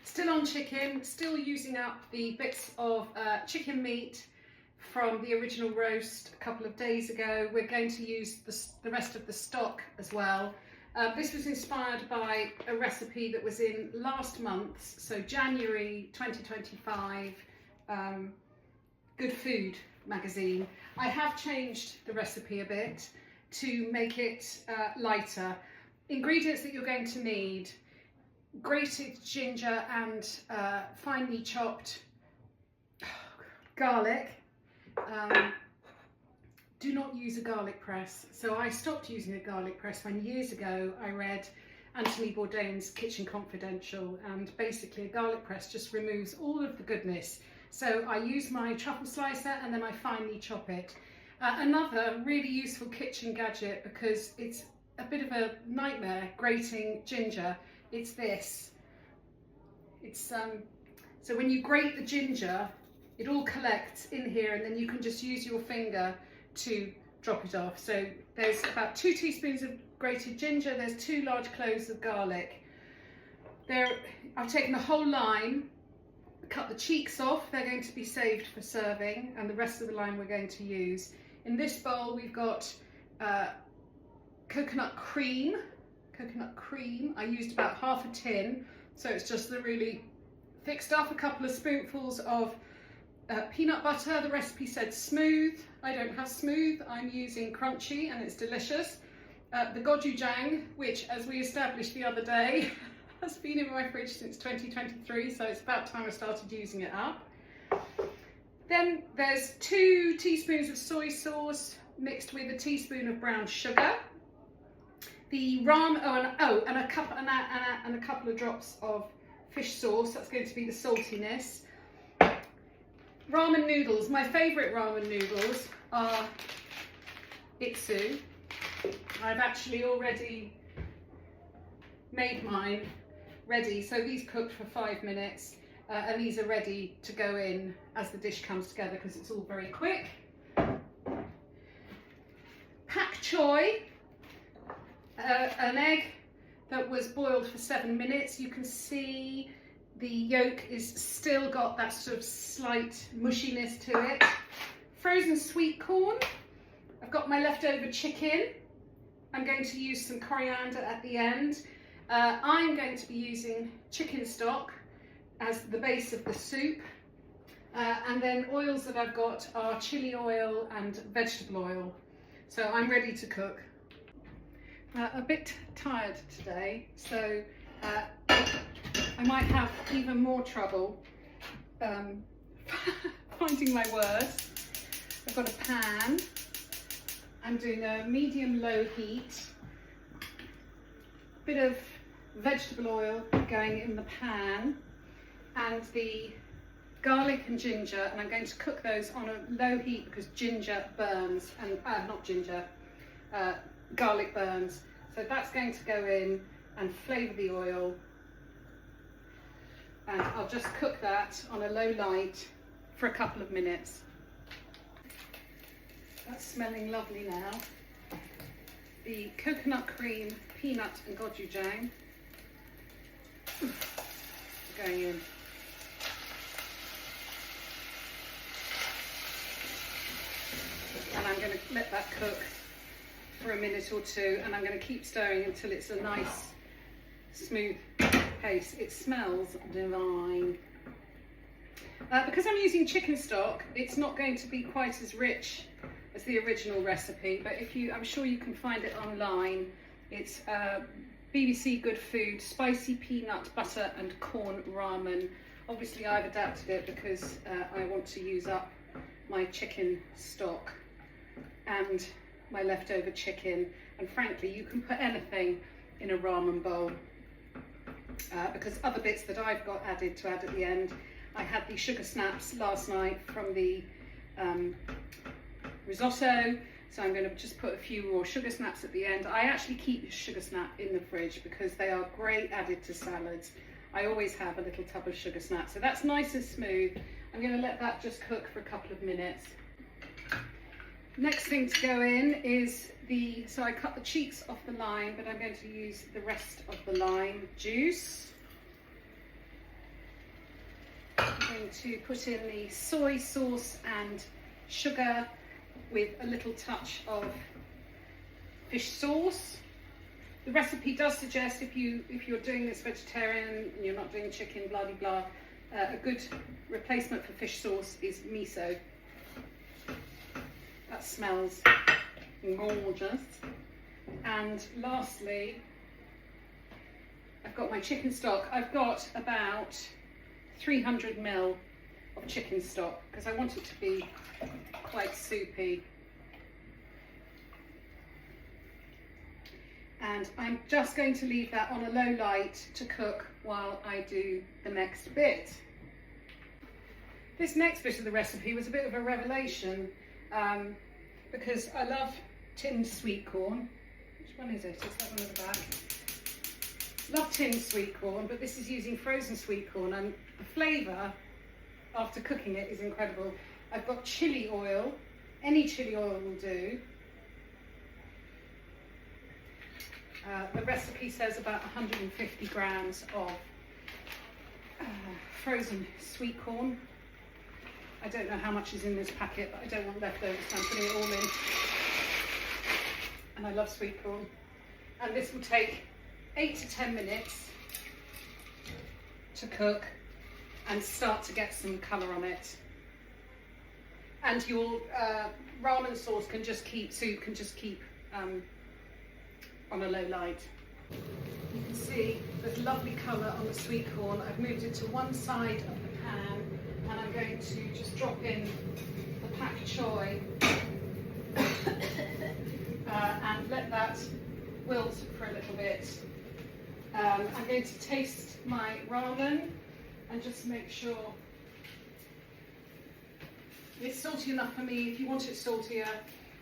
Still on chicken, still using up the bits of chicken meat from the original roast a couple of days ago. We're going to use the rest of the stock as well. This was inspired by a recipe that was in last month's, so January 2025, Good Food magazine. I have changed the recipe a bit to make it lighter. Ingredients that you're going to need: grated ginger and finely chopped garlic. Do not use a garlic press. So I stopped using a garlic press when years ago I read Anthony Bourdain's Kitchen Confidential, and basically a garlic press just removes all of the goodness. So I use my truffle slicer and then I finely chop it. Another really useful kitchen gadget, because it's a bit of a nightmare grating ginger, it's this. It's so when you grate the ginger, it all collects in here, and then you can just use your finger to drop it off. So there's about 2 teaspoons of grated ginger, there's 2 large cloves of garlic. I've taken a whole lime, cut the cheeks off, they're going to be saved for serving, and the rest of the lime we're going to use. In this bowl we've got coconut cream. I used about half a tin, so it's just the really thick stuff. A couple of spoonfuls of peanut butter. The recipe said smooth. I don't have smooth, I'm using crunchy, and it's delicious. The gochujang, which, as we established the other day, has been in my fridge since 2023, so it's about time I started using it up. Then there's 2 teaspoons of soy sauce mixed with a teaspoon of brown sugar. The ramen, and a couple of drops of fish sauce. That's going to be the saltiness. Ramen noodles. My favourite ramen noodles are Itsu. I've actually already made mine ready. So these cooked for 5 minutes, and these are ready to go in as the dish comes together, because it's all very quick. Pak choy. An egg that was boiled for 7 minutes. You can see the yolk is still got that sort of slight mushiness to it. Frozen sweet corn. I've got my leftover chicken. I'm going to use some coriander at the end. I'm going to be using chicken stock as the base of the soup. And then oils that I've got are chili oil and vegetable oil. So I'm ready to cook. A bit tired today, so I might have even more trouble finding my words. I've got a pan. I'm doing a medium-low heat. Bit of vegetable oil going in the pan, and the garlic and ginger, and I'm going to cook those on a low heat because ginger burns, and garlic burns. So that's going to go in and flavour the oil, and I'll just cook that on a low light for a couple of minutes. That's smelling lovely now. The coconut cream, peanut and gochujang going in. And I'm going to let that cook for a minute or 2, and I'm going to keep stirring until it's a nice smooth paste. It smells divine. Because I'm using chicken stock, it's not going to be quite as rich as the original recipe, but I'm sure you can find it online. It's BBC Good Food spicy peanut butter and corn ramen. Obviously I've adapted it because I want to use up my chicken stock and my leftover chicken, and frankly you can put anything in a ramen bowl, because other bits that I've got added to add at the end. I had the sugar snaps last night from the risotto, so I'm going to just put a few more sugar snaps at the end. I actually keep sugar snap in the fridge because they are great added to salads. I always have a little tub of sugar snap, so that's nice and smooth. I'm going to let that just cook for a couple of minutes. Next thing to go in is so I cut the cheeks off the lime, but I'm going to use the rest of the lime juice. going to put in the soy sauce and sugar with a little touch of fish sauce. The recipe does suggest if you're doing this vegetarian and you're not doing chicken, blah blah blah, a good replacement for fish sauce is miso. That smells gorgeous. And lastly, I've got my chicken stock. I've got about 300 ml of chicken stock because I want it to be quite soupy. And I'm just going to leave that on a low light to cook while I do the next bit. This next bit of the recipe was a bit of a revelation because I love tinned sweet corn. Which one is it? It's that one at the back. Love tinned sweet corn, but this is using frozen sweet corn, and the flavour after cooking it is incredible. I've got chili oil. Any chili oil will do. The recipe says about 150 grams of frozen sweet corn. I don't know how much is in this packet, but I don't want leftovers, so I'm putting it all in. And I love sweet corn. And this will take 8 to 10 minutes to cook and start to get some colour on it. And your ramen sauce can just keep on a low light. You can see there's lovely colour on the sweet corn. I've moved it to one side of the pan and I'm going to just drop in the pak choy and let that wilt for a little bit. I'm going to taste my ramen and just make sure it's salty enough for me. If you want it saltier,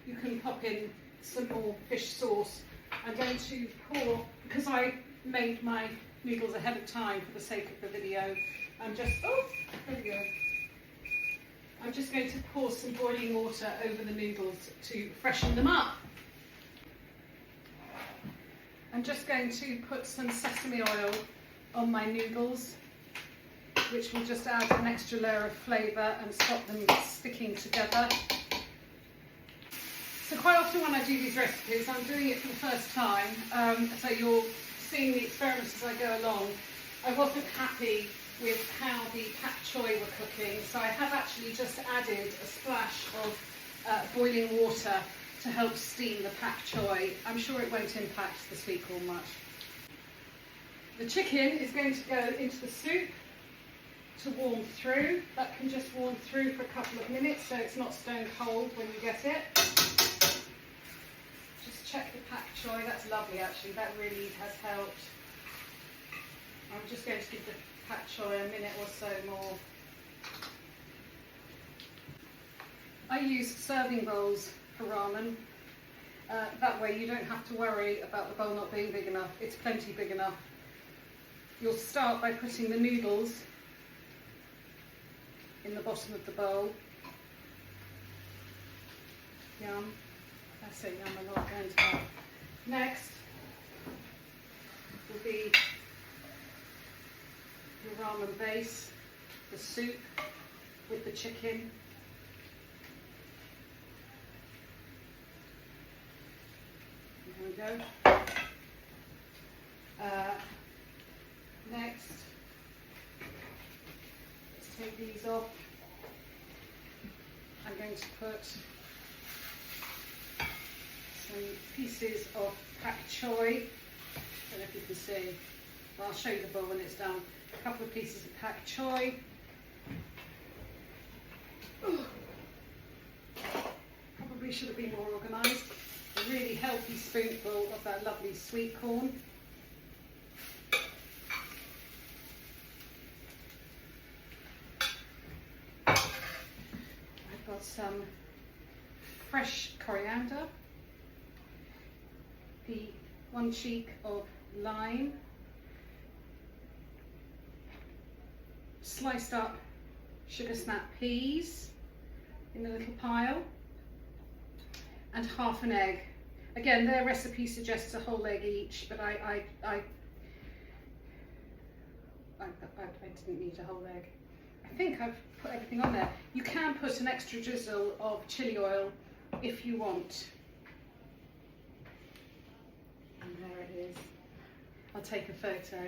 you can pop in some more fish sauce. I'm going to pour, because I made my noodles ahead of time for the sake of the video, there we go. I'm just going to pour some boiling water over the noodles to freshen them up. I'm just going to put some sesame oil on my noodles, which will just add an extra layer of flavour and stop them sticking together. So quite often when I do these recipes, I'm doing it for the first time, so you're seeing the experiments as I go along. I wasn't happy with how the pak choy were cooking, so I have actually just added a splash of boiling water to help steam the pak choy. I'm sure it won't impact the sweet corn much. The chicken is going to go into the soup to warm through. That can just warm through for a couple of minutes so it's not stone cold when you get it. Check the pak choy, that's lovely actually, that really has helped. I'm just going to give the pak choy a minute or so more. I use serving bowls for ramen. That way you don't have to worry about the bowl not being big enough, it's plenty big enough. You'll start by putting the noodles in the bottom of the bowl. Yum. That's it, yum, a lot going to that. Next will be your ramen base, the soup with the chicken. There we go. Next, let's take these off. I'm going to put some pieces of pak choy. I don't know if you can see. Well, I'll show you the bowl when it's done. A couple of pieces of pak choy. Probably should have been more organised. A really healthy spoonful of that lovely sweet corn. I've got some fresh coriander, the one cheek of lime, sliced up sugar snap peas in a little pile, and half an egg. Again, their recipe suggests a whole egg each, but I didn't need a whole egg. I I think I've put everything on there. You can put an extra drizzle of chili oil if you want. And there it is. I'll take a photo.